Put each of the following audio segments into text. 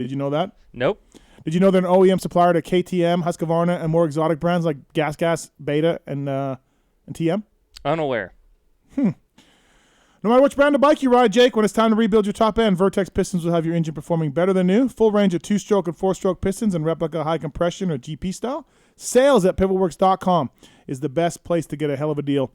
Did you know that? Nope. Did you know they're an OEM supplier to KTM, Husqvarna, and more exotic brands like Gas, Beta, and TM? Unaware. No matter which brand of bike you ride, Jake, when it's time to rebuild your top end, Vertex Pistons will have your engine performing better than new. Full range of 2-stroke and 4-stroke pistons and replica high compression or GP style. Sales at pivotworks.com is the best place to get a hell of a deal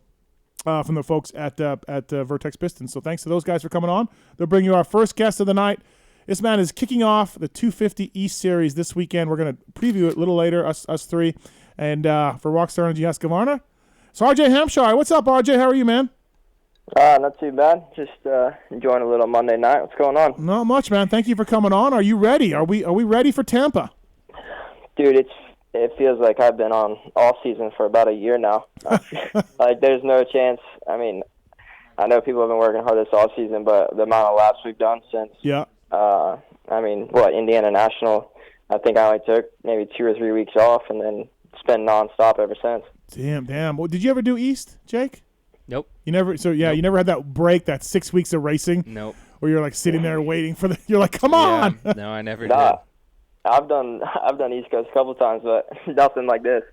from the folks at Vertex Pistons. So thanks to those guys for coming on. They'll bring you our first guest of the night. This man is kicking off the 250 East Series this weekend. We're going to preview it a little later, us three. And for Rockstar Energy Husqvarna, it's RJ Hampshire. What's up, RJ? How are you, man? Not too bad. Just enjoying a little Monday night. What's going on? Not much, man. Thank you for coming on. Are you ready? Are we ready for Tampa? Dude, it feels like I've been on all season for about a year now. Like, there's no chance. I mean, I know people have been working hard this off season, but the amount of laps we've done since, Indiana National, I think I only took maybe 2 or 3 weeks off, and then it's been nonstop ever since. Damn. Well, did you ever do East, Jake? Nope. You never. So yeah, Nope. You never had that break, that 6 weeks of racing. Nope. Where you're like sitting there waiting for the. You're like, come on. No, I never did. I've done East Coast a couple times, but nothing like this.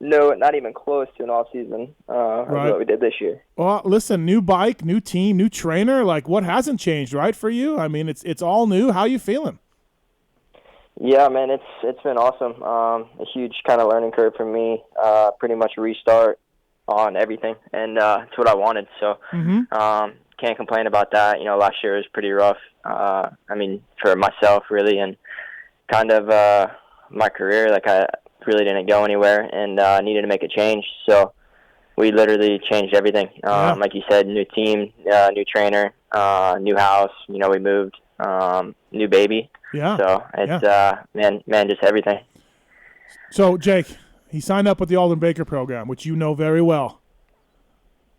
No, not even close to an off season of what we did this year. Well, listen, new bike, new team, new trainer. Like, what hasn't changed, right, for you? I mean, it's all new. How you feeling? Yeah, man, it's been awesome. A huge kind of learning curve for me. Pretty much a restart on everything, and it's what I wanted. So can't complain about that. You know, last year was pretty rough. I mean, for myself, really, and kind of my career. Like, I really didn't go anywhere, and needed to make a change. So we literally changed everything. Like you said, new team, new trainer, new house. You know, we moved, new baby. Yeah. So it's man, just everything. So Jake, he signed up with the Alden Baker program, which you know very well.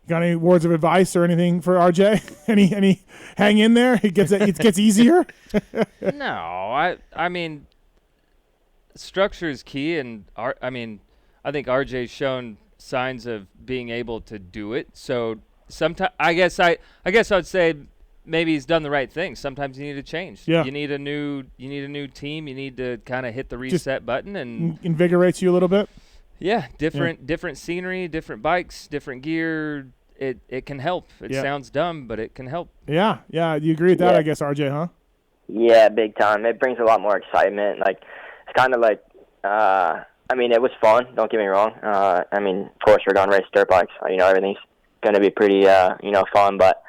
Got any words of advice or anything for RJ? Any hang in there? It gets easier. No, I mean, structure is key, and I think RJ's shown signs of being able to do it. So sometimes I guess I'd say maybe he's done the right thing. Sometimes you need to change. Yeah. You need a new team. You need to kind of hit the reset button and invigorates you a little bit. Yeah, different scenery, different bikes, different gear. It can help. It sounds dumb, but it can help. Yeah. You agree with that, I guess, RJ, huh? Yeah, big time. It brings a lot more excitement. Like, it's kind of like, I mean, it was fun. Don't get me wrong. I mean, of course, we're going to race dirt bikes. You know, everything's going to be pretty, fun. But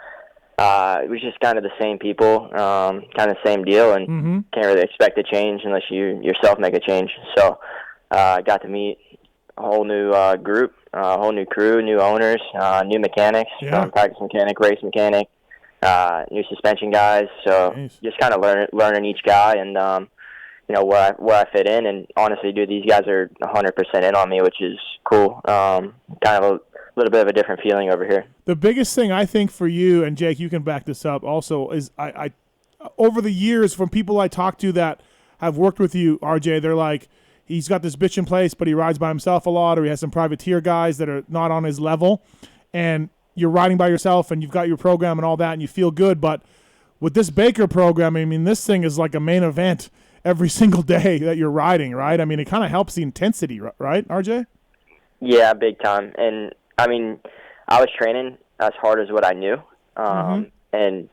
it was just kind of the same people, kind of same deal, and can't really expect a change unless you yourself make a change. So I got to meet a whole new group, a whole new crew, new owners, new mechanics, practice mechanic, race mechanic, new suspension guys. So just kind of learning each guy and, where I fit in. And honestly, dude, these guys are 100% in on me, which is cool. Kind of a little bit of a different feeling over here. The biggest thing I think for you, and Jake, you can back this up also, is I over the years from people I talk to that have worked with you, RJ, they're like, he's got this bitch in place, but he rides by himself a lot, or he has some privateer guys that are not on his level, and you're riding by yourself, and you've got your program and all that, and you feel good. But with this Baker program, I mean, this thing is like a main event every single day that you're riding, right? I mean, it kind of helps the intensity, right, RJ? Yeah, big time. And, I mean, I was training as hard as what I knew. And,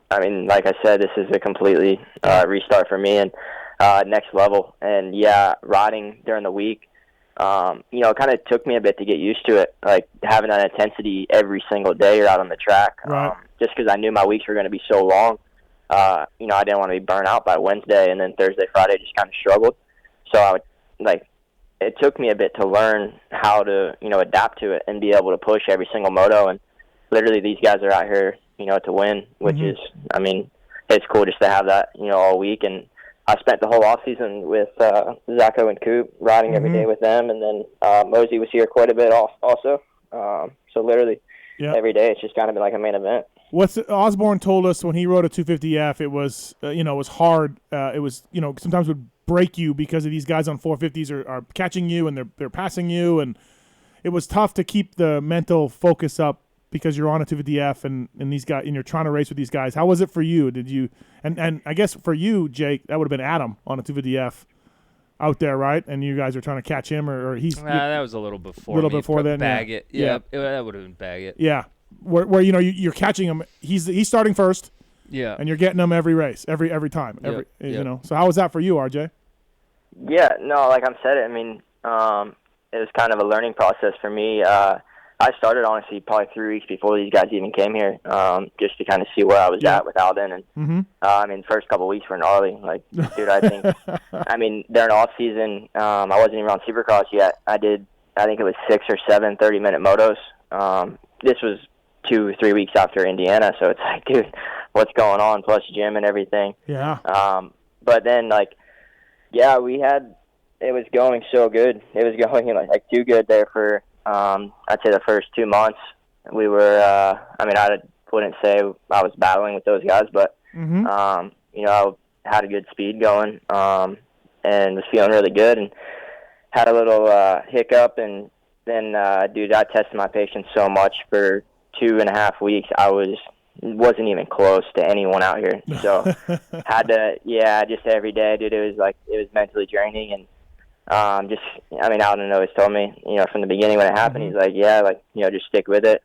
I mean, like I said, this is a completely restart for me and next level. And, riding during the week, it kind of took me a bit to get used to it, like having that intensity every single day you're out on the track, just because I knew my weeks were going to be so long. I didn't want to be burnt out by Wednesday, and then Thursday, Friday just kind of struggled. So it took me a bit to learn how to, adapt to it and be able to push every single moto. And literally these guys are out here, to win, which is, I mean, it's cool just to have that, all week. And I spent the whole off season with Zacho and Coop riding every day with them. And then Mosey was here quite a bit also. So literally every day it's just kind of been like a main event. Osborne told us when he rode a 250F, it was, it was hard. It was, sometimes would break you because of these guys on 450s are catching you and they're passing you. And it was tough to keep the mental focus up because you're on a 250F and these guys and you're trying to race with these guys. How was it for you? Did you and I guess for you, Jake, that would have been Adam on a 250F out there, right? And you guys are trying to catch him, or he's that was a little before. Before then, Baggett. Yeah, that would have been Baggett. Yeah, where you're catching him. He's starting first. Yeah, and you're getting him every race, every time, you know. So how was that for you, RJ? Yeah, no, like I said, I mean, it was kind of a learning process for me. I started, honestly, probably 3 weeks before these guys even came here, just to kind of see where I was at with Alden. And, I mean, first couple of weeks were gnarly. Like, dude, I think, I mean, during off-season, I wasn't even on Supercross yet. I think it was 6 or 7 30-minute motos. This was 2 or 3 weeks after Indiana, so it's like, dude, what's going on, plus gym and everything. Yeah. But then, like, yeah, it was going so good. It was going, like too good there for, I'd say the first 2 months. We were, I mean, I wouldn't say I was battling with those guys, but, you know, I had a good speed going, and was feeling really good, and had a little hiccup, and then, dude, I tested my patience so much for 2.5 weeks. I wasn't even close to anyone out here, so had to, just every day, dude. It was mentally draining, and just, I mean, Alden always told me, you know, from the beginning when it happened, he's like, you know, just stick with it.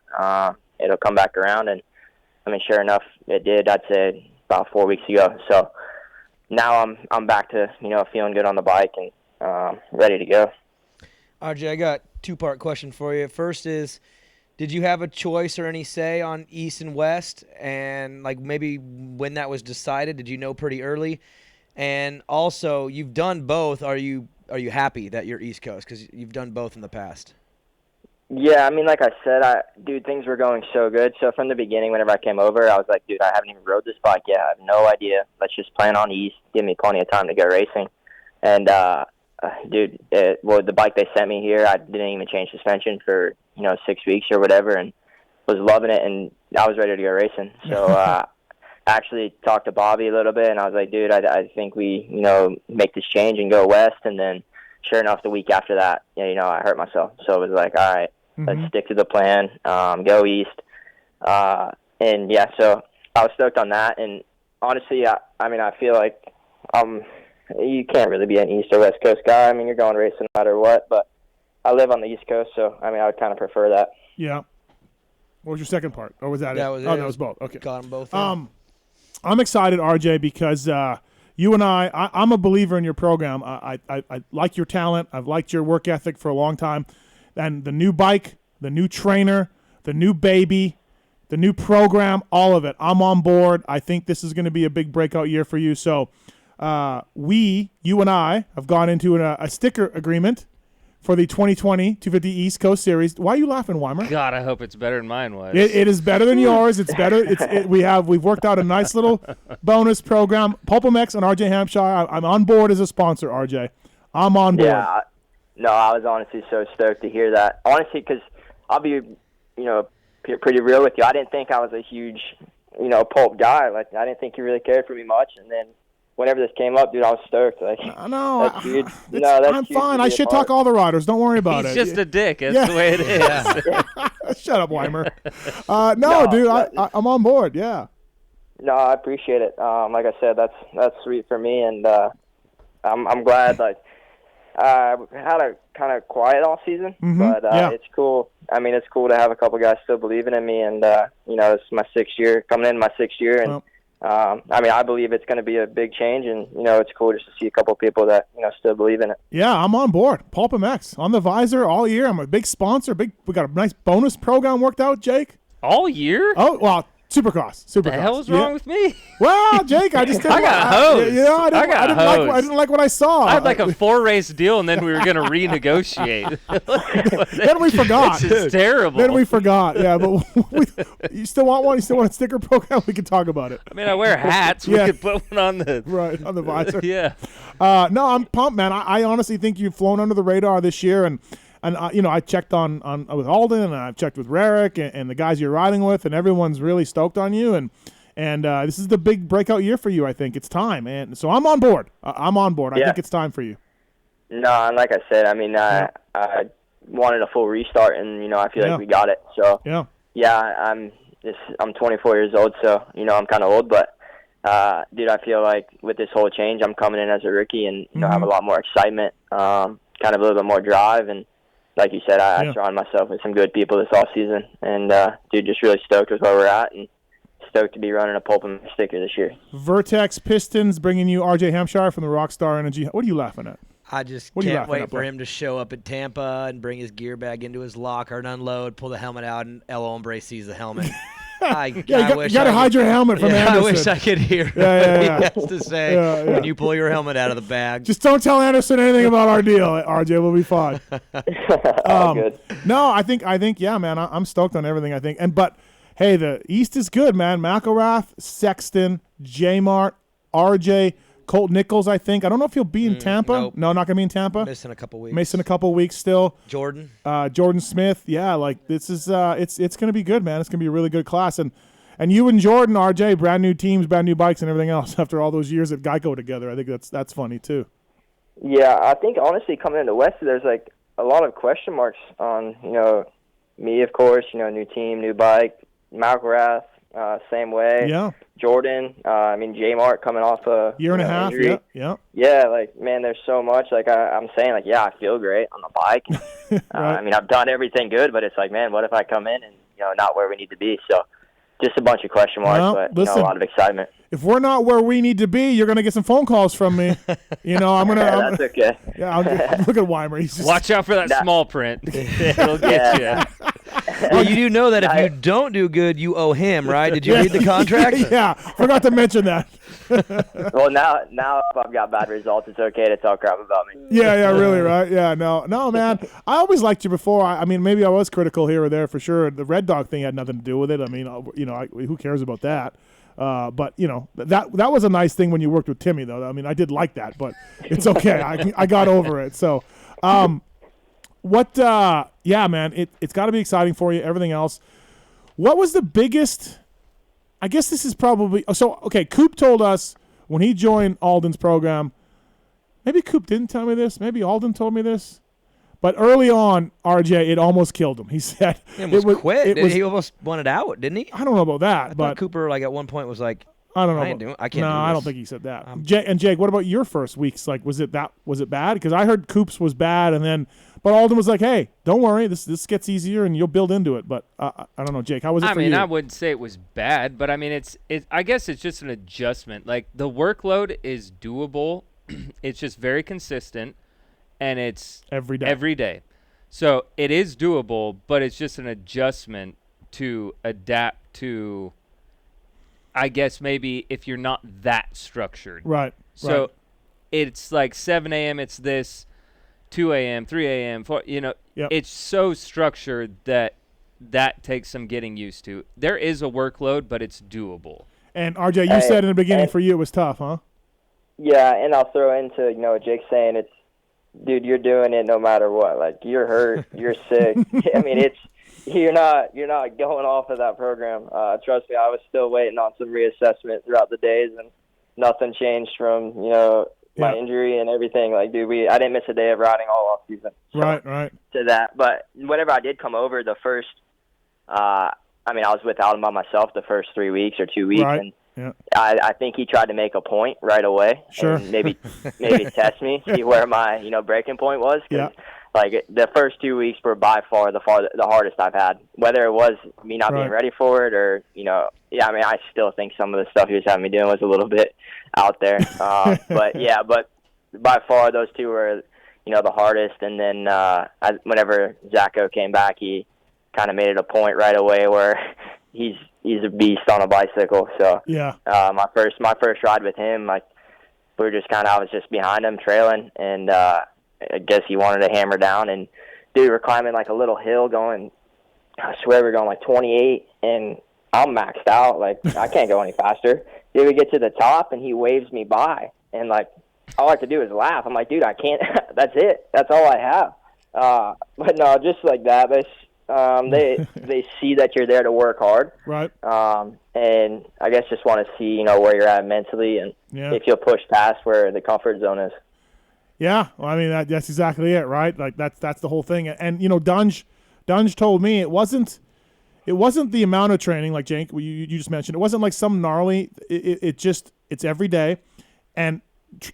It'll come back around, and I mean, sure enough, it did. I'd say about 4 weeks ago. So now I'm back to, you know, feeling good on the bike and ready to go. RJ, I got 2-part question for you. First is, did you have a choice or any say on East and West? And, like, maybe when that was decided, did you know pretty early? And also, you've done both. Are you happy that you're East Coast? Because you've done both in the past. Yeah, I mean, like I said, dude, things were going so good. So from the beginning, whenever I came over, I was like, dude, I haven't even rode this bike yet. I have no idea. Let's just plan on East. Give me plenty of time to go racing. And, dude, the bike they sent me here, I didn't even change suspension for, you know, 6 weeks or whatever, and was loving it, and I was ready to go racing. So actually talked to Bobby a little bit, and I was like, dude, I think we, you know, make this change and go west. And then sure enough, the week after that, you know, I hurt myself. So it was like, all right, let's stick to the plan, go east. And yeah, so I was stoked on that. And honestly, I mean, I feel like you can't really be an East or West Coast guy. I mean, you're going racing no matter what, but I live on the East Coast, so I mean, I would kind of prefer that. Yeah. What was your second part? Or was that that it? Was oh, it. that was both. Okay. Got them both. I'm excited, RJ, because you and I'm a believer in your program. I like your talent. I've liked your work ethic for a long time. And the new bike, the new trainer, the new baby, the new program, all of it. I'm on board. I think this is going to be a big breakout year for you. So you and I have gone into a sticker agreement for the 2020 250 East Coast Series. Why are you laughing, Weimer? God, I hope it's better than mine was. It is better than yours. It's better. We've worked out a nice little bonus program. PulpMX and RJ Hampshire. I'm on board as a sponsor, RJ. I'm on board. Yeah, no, I was honestly so stoked to hear that. Honestly, because I'll be, you know, pretty real with you. I didn't think I was a huge, you know, Pulp guy. Like, I didn't think he really cared for me much. And then whenever this came up, dude, I was stoked. Like, no, that's huge. I'm fine. I shit talk all the riders. Don't worry about He's it. He's just a dick. That's the way it is. Shut up, Weimer. No, dude, I'm on board. Yeah. No, I appreciate it. Like I said, that's sweet for me, and I'm glad. Like, I had a kind of quiet off season, but it's cool. I mean, it's cool to have a couple guys still believing in me, and you know, it's my 6th year, coming in my 6th year, and I mean, I believe it's going to be a big change, and you know, it's cool just to see a couple people that, you know, still believe in it. Yeah, I'm on board. PulpMX on the visor all year. I'm a big sponsor. We got a nice bonus program worked out, Jake. All year? Oh well. Supercross. The hell is wrong with me? Well, Jake, I just didn't. I got hosed. I didn't like what I saw. I had like a 4-race deal, and then we were going to renegotiate. Then we forgot. This is terrible. Then we forgot. Yeah, but you still want one? You still want a sticker program? We can talk about it. I mean, I wear hats. We could put one on the on the visor. Yeah. No, I'm pumped, man. I honestly think you've flown under the radar this year, and you know, I checked on with Alden, and I've checked with Rarick and the guys you're riding with, and everyone's really stoked on you. And this is the big breakout year for you. I think it's time, and so I'm on board. I'm on board. I think it's time for you. No, and like I said, I mean, I wanted a full restart, and you know, I feel like we got it. So yeah, yeah, I'm 24 years old, so I'm kind of old, but dude, I feel like with this whole change, I'm coming in as a rookie, and have a lot more excitement, kind of a little bit more drive, and like you said, I surround myself with some good people this off season, and dude, just really stoked with where we're at, and stoked to be running a PulpMX sticker this year. Vertex Pistons bringing you RJ Hampshire from the Rockstar Energy. What are you laughing at? I just can't wait for him to show up at Tampa and bring his gear bag into his locker and unload, pull the helmet out, and El Hombre sees the helmet. You got to hide your helmet from Anderson. I wish I could hear what he has to say when you pull your helmet out of the bag. Just don't tell Anderson anything about our deal, RJ. We'll be fine. Good. No, I think, yeah, man. I'm stoked on everything. I think, but hey, the East is good, man. McElrath, Sexton, J-Mart, RJ. Colt Nichols, I think. I don't know if he'll be in Tampa. Nope. No, not going to be in Tampa. Missing a couple weeks still. Jordan Smith. Yeah, like this is it's going to be good, man. It's going to be a really good class. And you and Jordan, RJ, brand new teams, brand new bikes and everything else after all those years at Geico together. I think that's funny too. Yeah, I think honestly coming into West, there's like a lot of question marks on, me, of course, new team, new bike, McElrath, same way. Yeah. Jordan, J-Mart coming off a year and a half. Injury. Yeah. Yeah, like, man, there's so much. Like, I'm saying, like, yeah, I feel great on the bike. Right. I've done everything good, but it's like, man, what if I come in and, not where we need to be? So just a bunch of question marks, but, listen, a lot of excitement. If we're not where we need to be, you're going to get some phone calls from me. I'm going to. That's okay. Yeah, look at Weimer. He's just, watch out for that small print. It'll get you. Well, you do know that if you don't do good, you owe him, right? Did you read the contract? Yeah, forgot to mention that. Well, now if I've got bad results, it's okay to talk crap about me. Yeah, really, right? Yeah, no, man. I always liked you before. I mean, maybe I was critical here or there for sure. The Red Dog thing had nothing to do with it. I mean, who cares about that? But that was a nice thing when you worked with Timmy, though. I mean, I did like that, but it's okay. I got over it. So, yeah, man, it's got to be exciting for you. Everything else. What was the biggest? I guess this is probably okay. Coop told us when he joined Alden's program. Maybe Coop didn't tell me this. Maybe Alden told me this. But early on, RJ, it almost killed him. He said he almost quit. He almost wanted out, didn't he? I don't know about that. I but thought Cooper, like, at one point was like, I don't know. I can't do this. No, I don't think he said that. Jake, what about your first weeks? Like, was it bad? Because I heard Coop's was bad, but Alden was like, hey, don't worry, this gets easier and you'll build into it. But I don't know, Jake, how was it for you? I wouldn't say it was bad, but I mean, I guess it's just an adjustment. Like, the workload is doable. It's just very consistent, and it's every day. So it is doable, but it's just an adjustment to adapt to, I guess, maybe if you're not that structured. Right. So it's like 7 a.m. it's this, 2 a.m., 3 a.m., 4, It's so structured that takes some getting used to. There is a workload, but it's doable. And RJ, you said in the beginning for you it was tough, huh? Yeah, and I'll throw into, what Jake's saying. It's, dude, you're doing it no matter what. Like, you're hurt, you're sick. I mean, you're not going off of that program. Trust me, I was still waiting on some reassessment throughout the days, and nothing changed from my injury and everything. Like, dude, I didn't miss a day of riding all off season. So, right. To that, but whenever I did come over, the first, I was without him by myself the first 3 weeks or 2 weeks, and I think he tried to make a point right away. Sure. And maybe test me, see where my breaking point was. Like, the first 2 weeks were by far the hardest I've had. Whether it was me not being ready for it or I still think some of the stuff he was having me doing was a little bit out there. But by far those two were the hardest. And then whenever Zacho came back, he kind of made it a point right away where he's a beast on a bicycle. So my first ride with him, like, we were just I was just behind him trailing, and I guess he wanted to hammer down, and dude, we're climbing like a little hill going, I swear we're going like 28, and I'm maxed out. Like, I can't go any faster. Dude, we get to the top, and he waves me by, and like, all I have to do is laugh. I'm like, dude, I can't. That's it. That's all I have. But no, just like that. They see that you're there to work hard, right? And I guess just want to see where you're at mentally, and if you'll push past where the comfort zone is. Yeah, well, I mean that's exactly it, right? Like that's the whole thing. And Dunge told me it wasn't it wasn't the amount of training like Jake you just mentioned. It wasn't like some gnarly. It's every day. And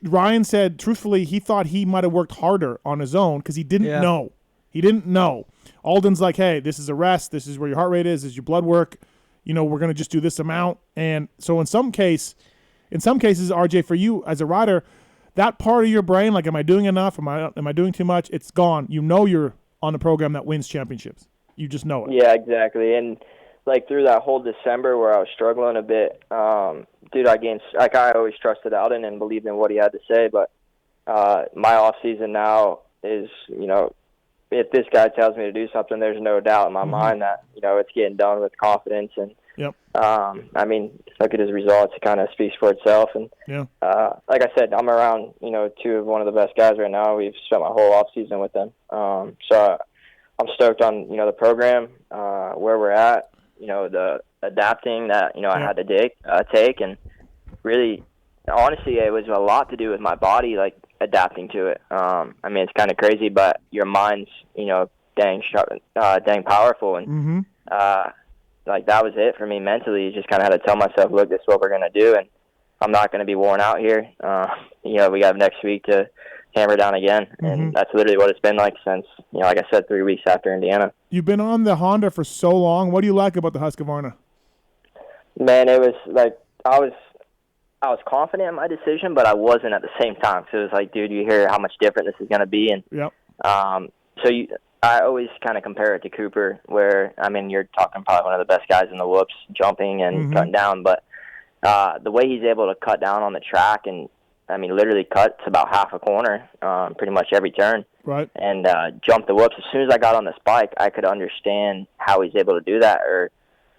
Ryan said, truthfully, he thought he might have worked harder on his own because he didn't know. He didn't know. Alden's like, hey, this is a rest. This is where your heart rate is. This is your blood work. You know, we're going to just do this amount. And so in some cases, RJ, for you as a rider, that part of your brain, like, am I doing enough? Am I doing too much? It's gone. You know you're on a program that wins championships. You just know it. Yeah, exactly. And like through that whole December where I was struggling a bit, dude, I always trusted Alden and believed in what he had to say. But my off season now is, you know, if this guy tells me to do something, there's no doubt in my mind that, you know, it's getting done with confidence. And I mean, look at his results; it kind of speaks for itself. And like I said, I'm around, you know, two of one of the best guys right now. We've spent my whole off season with them, so I'm stoked on, you know, the program, where we're at, you know, the adapting that, you know, I had to take, and really, honestly, it was a lot to do with my body, like adapting to it. I mean, it's kind of crazy, but your mind's, you know, dang sharp, dang powerful, and like that was it for me mentally. You just kind of had to tell myself, look, this is what we're gonna do, and I'm not gonna be worn out here. You know, we got next week to hammer down again, and that's literally what it's been like since, you know, like I said, 3 weeks after Indiana. You've been on the Honda for so long. What do you like about the Husqvarna? Man, it was like I was confident in my decision, but I wasn't at the same time. So it was like, dude, you hear how much different this is going to be. And I always kind of compare it to Cooper, where, I mean, you're talking probably one of the best guys in the whoops, jumping and cutting down. But the way he's able to cut down on the track, and, I mean, literally cuts about half a corner pretty much every turn. Right. And jump the whoops. As soon as I got on this bike, I could understand how he's able to do that, or,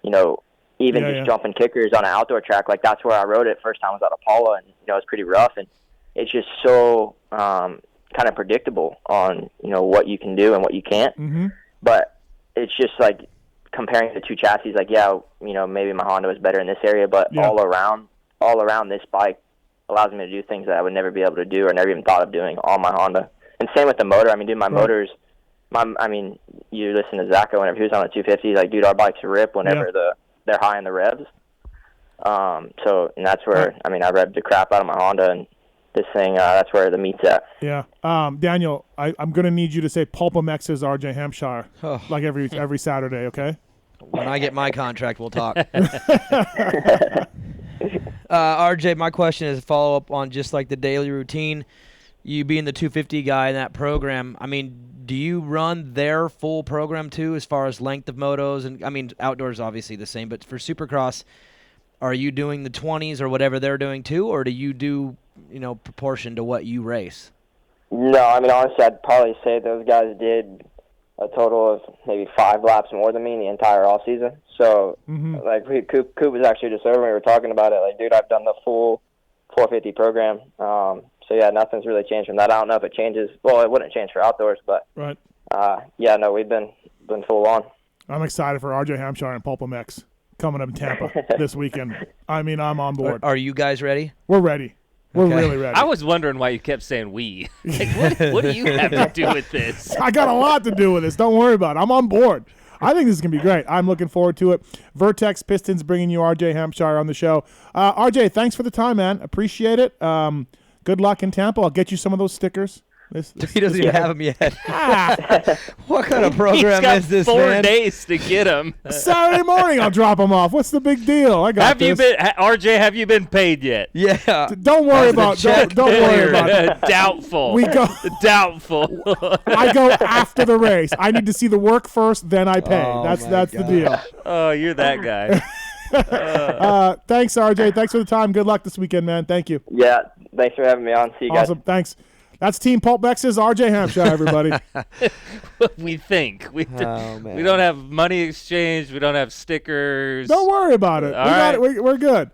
you know, even jumping kickers on an outdoor track. Like, that's where I rode it first time. I was at Apollo, and, you know, it's pretty rough, and it's just so kind of predictable on, you know, what you can do and what you can't. But it's just like comparing the two chassis, like, you know, maybe my Honda was better in this area, but all around this bike allows me to do things that I would never be able to do or never even thought of doing on my Honda. And same with the motor. I mean, dude, my motors, I mean, you listen to Zacho whenever he was on the 250, like, dude, our bikes rip whenever they're high in the revs. So, and that's where, I mean, I revved the crap out of my Honda, and this thing, that's where the meat's at. Yeah. Daniel, I'm going to need you to say PulpMX's RJ Hampshire, like every Saturday, okay? When I get my contract, we'll talk. RJ, my question is a follow-up on just like the daily routine. You being the 250 guy in that program, I mean, do you run their full program too as far as length of motos? And I mean, outdoors obviously the same, but for Supercross, are you doing the 20s or whatever they're doing too, or do you do, you know, proportion to what you race? No, I mean, honestly, I'd probably say those guys did a total of maybe 5 laps more than me in the entire off season. So, like, Coop was actually just over. We were talking about it. Like, dude, I've done the full 450 program. So, yeah, nothing's really changed from that. I don't know if it changes. Well, it wouldn't change for outdoors, but, yeah, no, we've been full on. I'm excited for RJ Hampshire and PulpMX coming up in Tampa this weekend. I mean, I'm on board. Are you guys ready? We're ready. We're really ready. I was wondering why you kept saying we. Like, what do you have to do with this? I got a lot to do with this. Don't worry about it. I'm on board. I think this is going to be great. I'm looking forward to it. Vertex Pistons bringing you RJ Hampshire on the show. RJ, thanks for the time, man. Appreciate it. Good luck in Tampa. I'll get you some of those stickers. He doesn't even have them yet. What kind of program is this, man? He's got 4 days to get them. Saturday morning, I'll drop them off. What's the big deal? I got this. RJ, have you been paid yet? Yeah. Don't worry about it. Don't worry about it. Doubtful. We go. Doubtful. I go after the race. I need to see the work first, then I pay. That's the deal. Oh, you're that guy. Thanks, RJ. Thanks for the time. Good luck this weekend, man. Thank you. Yeah. Thanks for having me on. See you guys. Awesome. Thanks. That's Team PulpMX's RJ Hampshire, everybody. We think. We don't have money exchange. We don't have stickers. Don't worry about it. We're good.